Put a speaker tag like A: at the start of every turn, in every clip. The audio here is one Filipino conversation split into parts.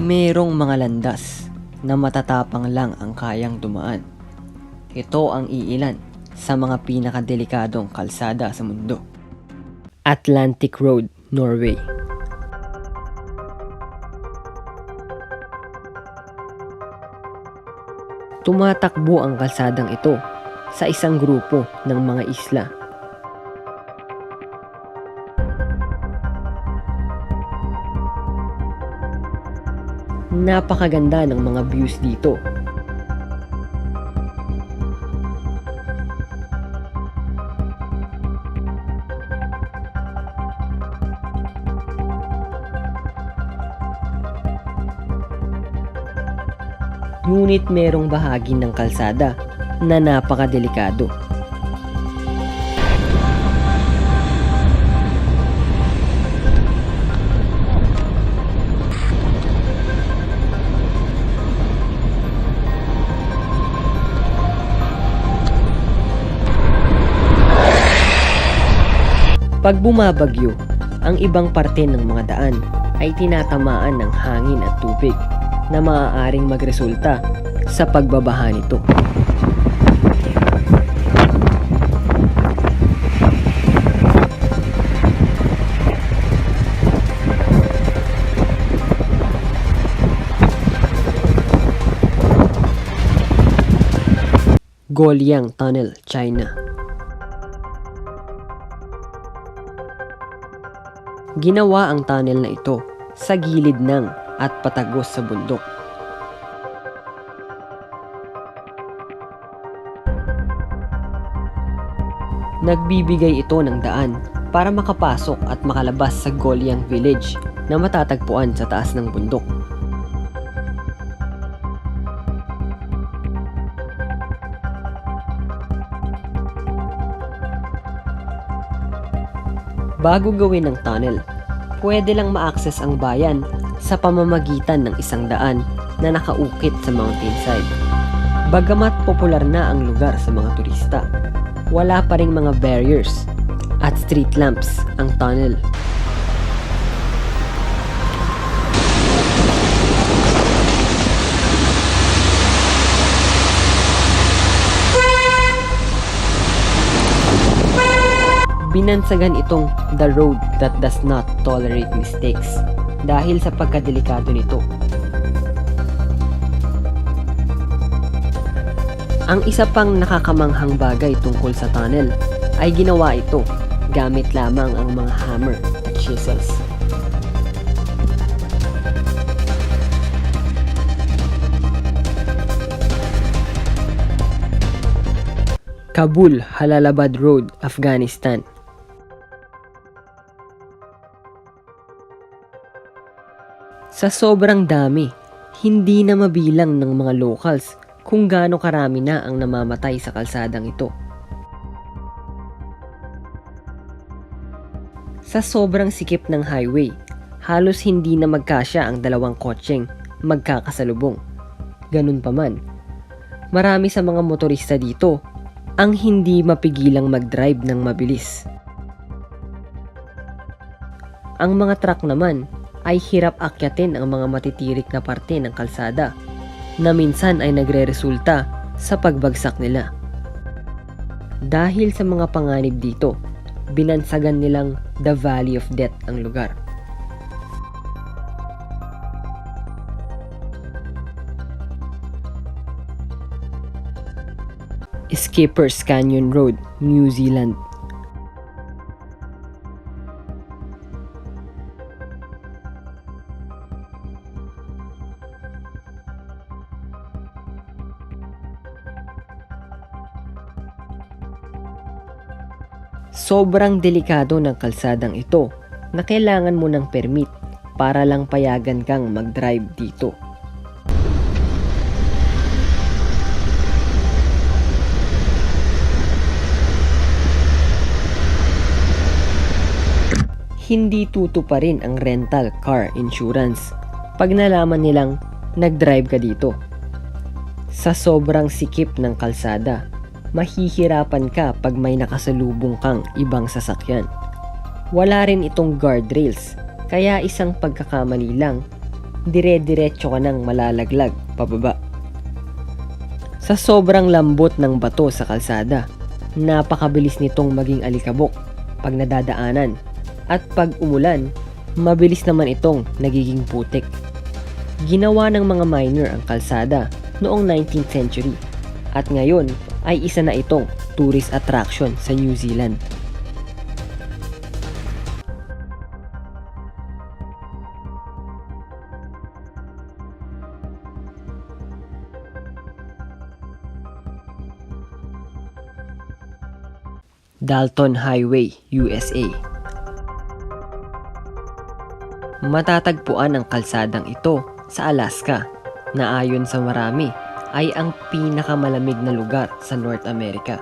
A: Merong mga landas na matatapang lang ang kayang dumaan. Ito ang iilan sa mga pinakadelikadong kalsada sa mundo. Atlantic Road, Norway. Tumatakbo ang kalsadang ito sa isang grupo ng mga isla. Napakaganda ng mga views dito. Ngunit merong bahagi ng kalsada na napakadelikado. Pag bumabagyo, ang ibang parte ng mga daan ay tinatamaan ng hangin at tubig na maaaring magresulta sa pagbabaha nito. Golyang Tunnel, China. Ginawa ang tunnel na ito sa gilid ng at patagos sa bundok. Nagbibigay ito ng daan para makapasok at makalabas sa Golyang Village na matatagpuan sa taas ng bundok. Bago gawin ng tunnel, pwede lang ma-access ang bayan sa pamamagitan ng isang daan na nakaukit sa mountainside. Bagamat popular na ang lugar sa mga turista, wala pa ring mga barriers at street lamps ang tunnel. Binansagan itong the road that does not tolerate mistakes dahil sa pagkadelikado nito. Ang isa pang nakakamanghang bagay tungkol sa tunnel ay ginawa ito gamit lamang ang mga hammer at chisels. Kabul, Jalalabad Road, Afghanistan. Sa sobrang dami, hindi na mabilang ng mga locals kung gaano karami na ang namamatay sa kalsadang ito. Sa sobrang sikip ng highway, halos hindi na magkasya ang dalawang kotseng magkakasalubong. Ganun pa man, marami sa mga motorista dito ang hindi mapigilang mag-drive ng mabilis. Ang mga truck naman ay hirap akyatin ang mga matitirik na parte ng kalsada na minsan ay nagre-resulta sa pagbagsak nila. Dahil sa mga panganib dito, binansagan nilang the Valley of Death ang lugar. Skipper's Canyon Road, New Zealand. Sobrang delikado ng kalsadang ito na kailangan mo ng permit para lang payagan kang mag-drive dito. Hindi tutuparin ang rental car insurance pag nalaman nilang nag-drive ka dito. Sa sobrang sikip ng kalsada, mahihirapan ka pag may nakasalubong kang ibang sasakyan. Wala rin itong guardrails, kaya isang pagkakamali lang dire-diretso ka nang malalaglag pababa. Sa sobrang lambot ng bato sa kalsada, napakabilis nitong maging alikabok pag nadadaanan, at pag umulan, mabilis naman itong nagiging putik. Ginawa ng mga miner ang kalsada noong 19th century at ngayon ay isa na itong tourist attraction sa New Zealand. Dalton Highway, USA. Matatagpuan ang kalsadang ito sa Alaska, na ayon sa marami ay ang pinakamalamig na lugar sa North America.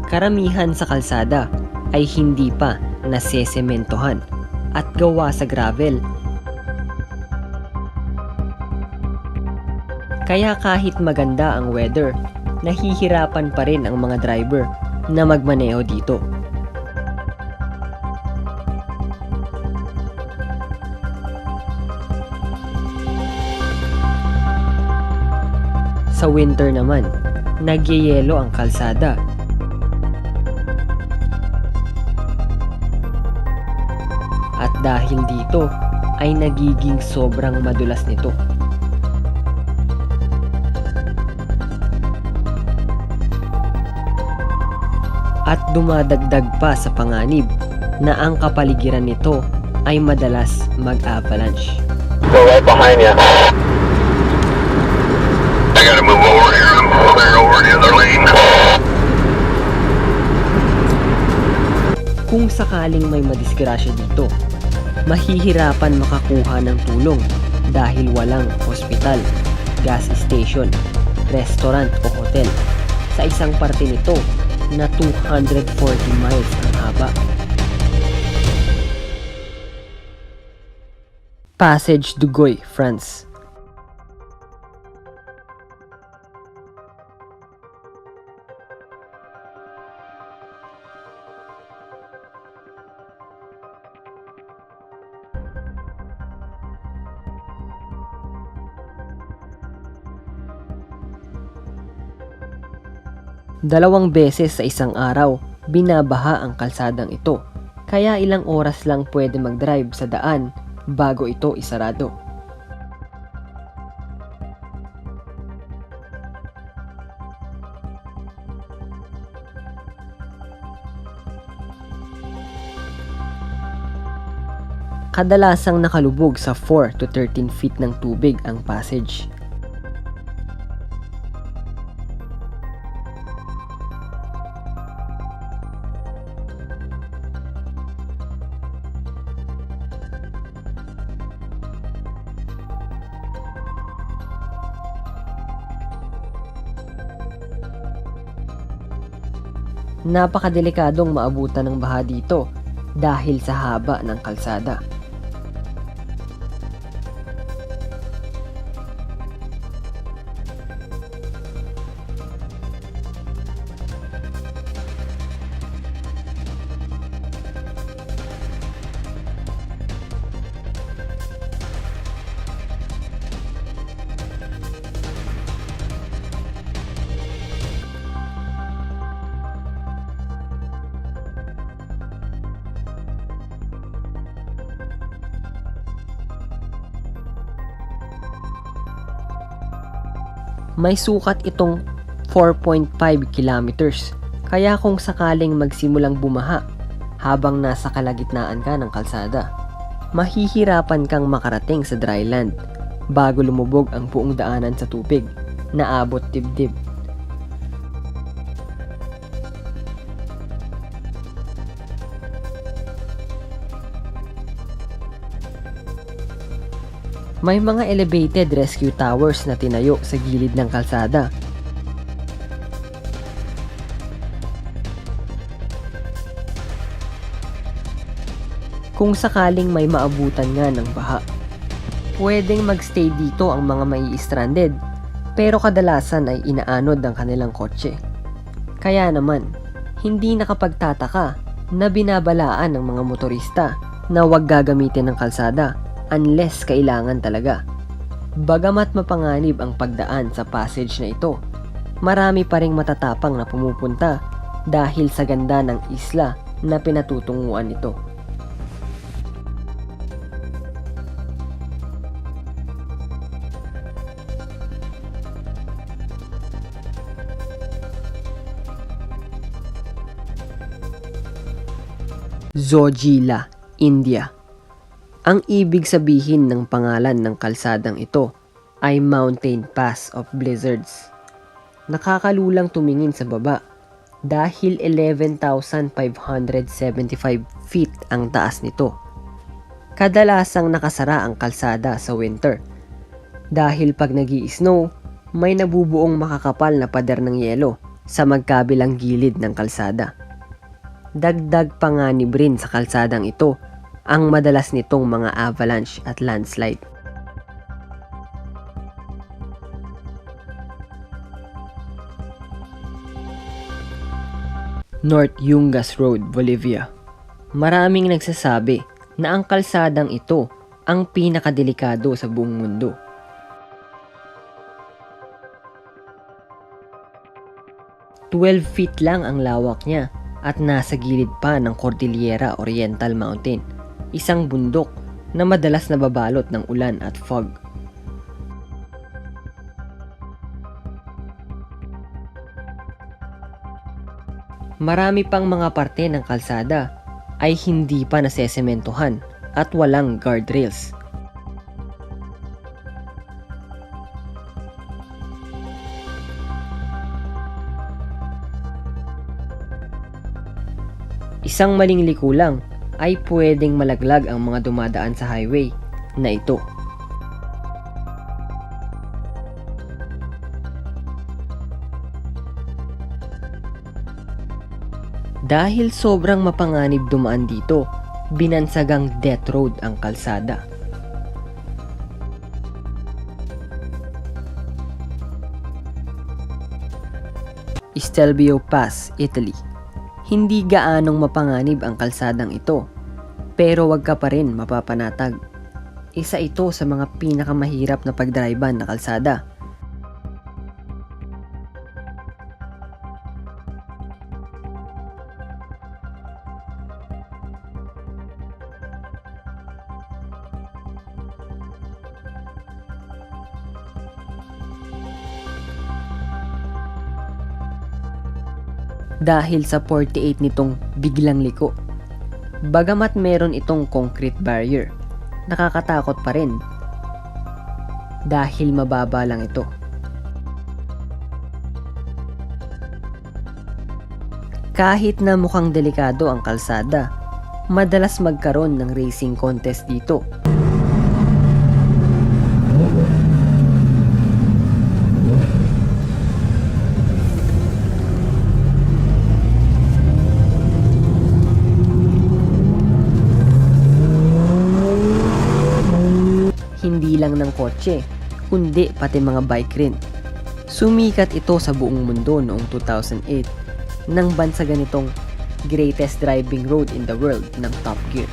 A: Karamihan sa kalsada ay hindi pa nasesementohan at gawa sa gravel. Kaya kahit maganda ang weather, nahihirapan pa rin ang mga driver na magmaneho dito. Sa winter naman, nagyeyelo ang kalsada. At dahil dito, ay nagiging sobrang madulas nito. At dumadagdag pa sa panganib na ang kapaligiran nito ay madalas mag-avalanche.
B: Go right behind you. I gotta move over here. I'm clear over the other lane.
A: Kung sakaling may madisgrasya dito, mahihirapan makakuha ng tulong dahil walang ospital, gas station, restaurant o hotel sa isang parte nito na 240 miles ang haba. Passage du Goy, France. Dalawang beses sa isang araw, binabaha ang kalsadang ito, kaya ilang oras lang pwede mag-drive sa daan bago ito isarado. Kadalasang nakalubog sa 4 to 13 feet ng tubig ang passage. Napakadelikadong maabutan ng baha dito dahil sa haba ng kalsada. May sukat itong 4.5 kilometers, kaya kung sakaling magsimulang bumaha habang nasa kalagitnaan ka ng kalsada, mahihirapan kang makarating sa dry land bago lumubog ang buong daanan sa tubig na abot dibdib. May mga elevated rescue towers na tinayo sa gilid ng kalsada. Kung sakaling may maabutan nga ng baha, pwedeng magstay dito ang mga mai-stranded, pero kadalasan ay inaanod ang kanilang kotse. Kaya naman, hindi nakapagtataka na binabalaan ng mga motorista na huwag gagamitin ng kalsada unless kailangan talaga. Bagamat mapanganib ang pagdaan sa passage na ito, marami pa ring matatapang na pumupunta dahil sa ganda ng isla na pinatutunguhan nito. Zojila, India. Ang ibig sabihin ng pangalan ng kalsadang ito ay Mountain Pass of Blizzards. Nakakalulang tumingin sa baba dahil 11,575 feet ang taas nito. Kadalasang nakasara ang kalsada sa winter dahil pag nag-i-snow, may nabubuong makakapal na pader ng yelo sa magkabilang gilid ng kalsada. Dagdag panganib rin sa kalsadang ito ang madalas nitong mga avalanche at landslide. North Yungas Road, Bolivia. Maraming nagsasabi na ang kalsadang ito ang pinakadelikado sa buong mundo. "12 feet lang ang lawak niya at nasa gilid pa ng Cordillera Oriental Mountain, isang bundok na madalas nababalot ng ulan at fog. Marami pang mga parte ng kalsada ay hindi pa nasesementohan at walang guardrails. Isang maling liko lang ay pwedeng malaglag ang mga dumadaan sa highway na ito. Dahil sobrang mapanganib dumaan dito, binansagang death road ang kalsada. Stelvio Pass, Italy. Hindi gaanong mapanganib ang kalsadang ito, pero wag ka pa rin mapapanatag. Isa ito sa mga pinakamahirap na pagdriban na kalsada. Dahil sa 48 nitong biglang liko. Bagamat meron itong concrete barrier, nakakatakot pa rin dahil mababa lang ito. Kahit na mukhang delikado ang kalsada, madalas magkaroon ng racing contest dito. Hindi lang ng kotse, kundi pati mga bike rin. Sumikat ito sa buong mundo noong 2008 nang bansagan itong greatest driving road in the world ng Top Gear.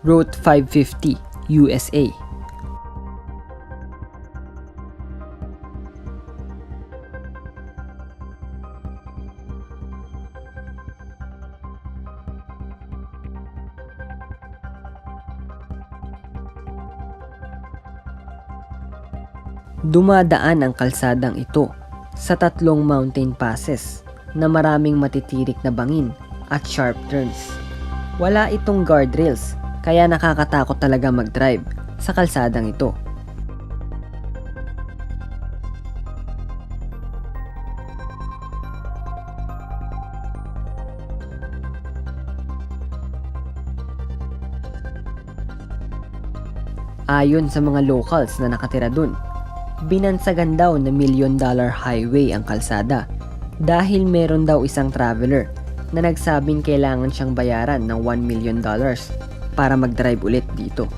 A: Route 550, USA. Dumadaan ang kalsadang ito sa 3 mountain passes na maraming matitirik na bangin at sharp turns. Wala itong guardrails, kaya nakakatakot talaga mag-drive sa kalsadang ito. Ayon sa mga locals na nakatira dun, Binansagan daw na $1 million highway ang kalsada dahil meron daw isang traveler na nagsabing kailangan siyang bayaran ng $1 million para mag-drive ulit dito.